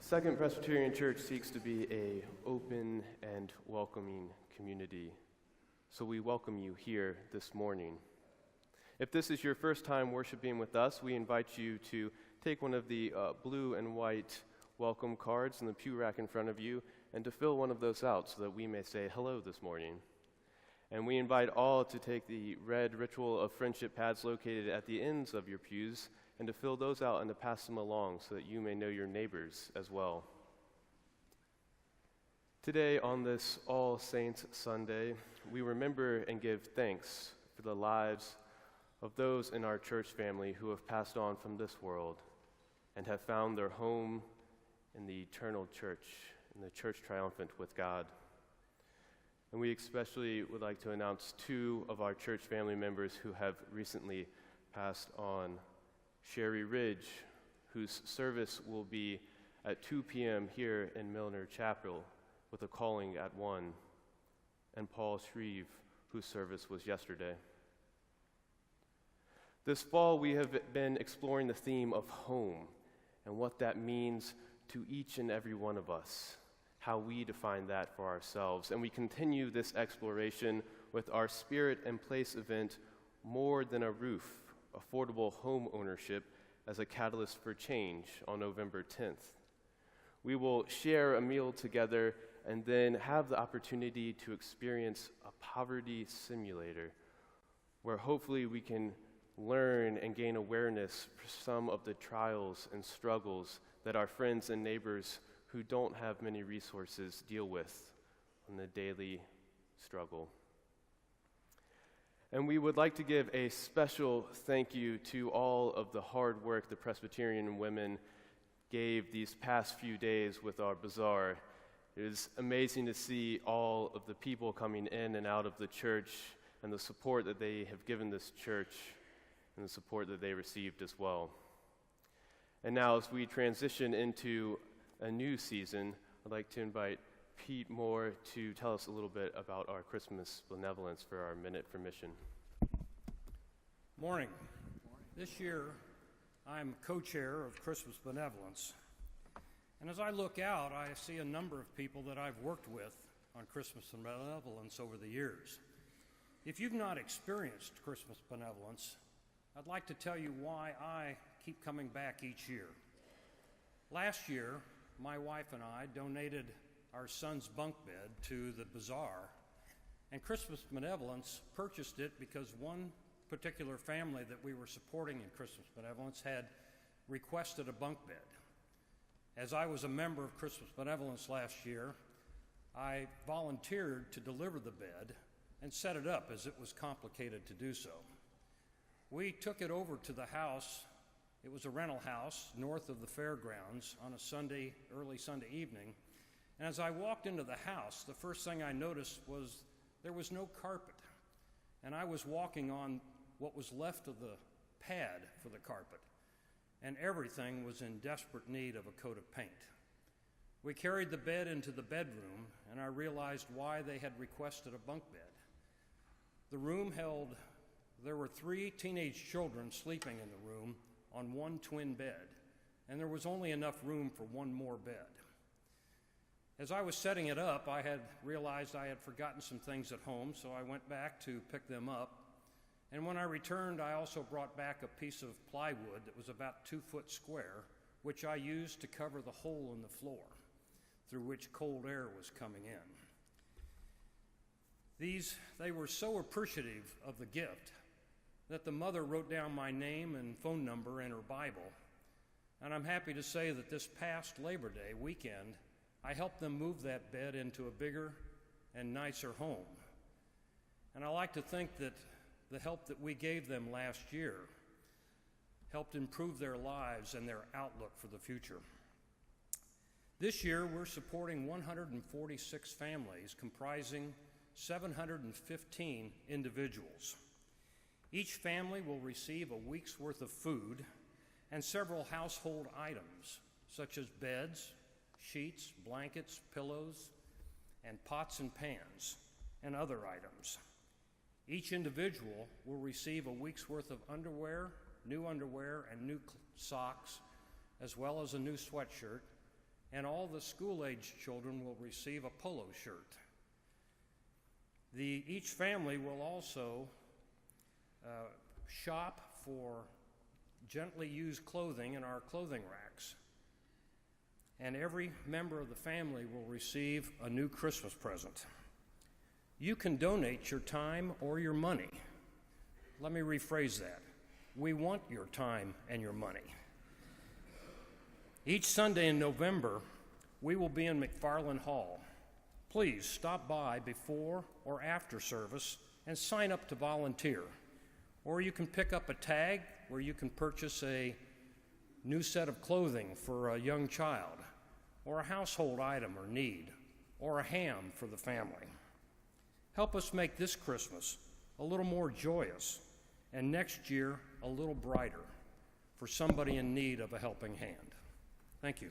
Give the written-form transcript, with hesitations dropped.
Second Presbyterian Church seeks to be an open and welcoming community. So we welcome you here this morning. If this is your first time worshiping with us, we invite you to take one of the blue and white welcome cards in the pew rack in front of you and to fill one of those out so that we may say hello this morning. And we invite all to take the red Ritual of Friendship pads located at the ends of your pews and to fill those out and to pass them along so that you may know your neighbors as well. Today, on this All Saints Sunday, we remember and give thanks for the lives of those in our church family who have passed on from this world and have found their home in the eternal church, in the church triumphant with God. And we especially would like to announce two of our church family members who have recently passed on. Sherry Ridge, whose service will be at 2 p.m. here in Milner Chapel with a calling at 1, and Paul Shreve, whose service was yesterday. This fall, we have been exploring the theme of home and what that means to each and every one of us, how we define that for ourselves. And we continue this exploration with our Spirit and Place event, More Than a Roof, Affordable Home Ownership as a Catalyst for Change, on November 10th. We will share a meal together and then have the opportunity to experience a poverty simulator where hopefully we can learn and gain awareness for some of the trials and struggles that our friends and neighbors who don't have many resources deal with in the daily struggle. And we would like to give a special thank you to all of the hard work the Presbyterian women gave these past few days with our bazaar. It is amazing to see all of the people coming in and out of the church and the support that they have given this church and the support that they received as well. And now, as we transition into a new season, I'd like to invite Pete Moore to tell us a little bit about our Christmas benevolence for our Minute for Mission. Morning. This year, I'm co-chair of Christmas Benevolence. And as I look out, I see a number of people that I've worked with on Christmas Benevolence over the years. If you've not experienced Christmas Benevolence, I'd like to tell you why I keep coming back each year. Last year, my wife and I donated our son's bunk bed to the bazaar, and Christmas Benevolence purchased it because one particular family that we were supporting in Christmas Benevolence had requested a bunk bed. As I was a member of Christmas Benevolence last year, I volunteered to deliver the bed and set it up as it was complicated to do so. We took it over to the house. It was a rental house north of the fairgrounds on a early Sunday evening. And as I walked into the house, the first thing I noticed was there was no carpet. And I was walking on what was left of the pad for the carpet. And everything was in desperate need of a coat of paint. We carried the bed into the bedroom, and I realized why they had requested a bunk bed. There were 3 teenage children sleeping in the room on one twin bed, and there was only enough room for one more bed. As I was setting it up, I had realized I had forgotten some things at home, so I went back to pick them up. And when I returned, I also brought back a piece of plywood that was about 2 foot square, which I used to cover the hole in the floor through which cold air was coming in. They were so appreciative of the gift that the mother wrote down my name and phone number in her Bible. And I'm happy to say that this past Labor Day weekend, I helped them move that bed into a bigger and nicer home. And I like to think that the help that we gave them last year helped improve their lives and their outlook for the future. This year, we're supporting 146 families comprising 715 individuals. Each family will receive a week's worth of food and several household items, such as beds, sheets, blankets, pillows, and pots and pans, and other items. Each individual will receive a week's worth of underwear, new underwear, and new socks, as well as a new sweatshirt, and all the school-aged children will receive a polo shirt. Each family will also shop for gently used clothing in our clothing racks. And every member of the family will receive a new Christmas present. You can donate your time or your money. Let me rephrase that. We want your time and your money. Each Sunday in November, we will be in McFarland Hall. Please stop by before or after service and sign up to volunteer. Or you can pick up a tag where you can purchase a new set of clothing for a young child, or a household item or need, or a ham for the family. Help us make this Christmas a little more joyous, and next year a little brighter for somebody in need of a helping hand. Thank you.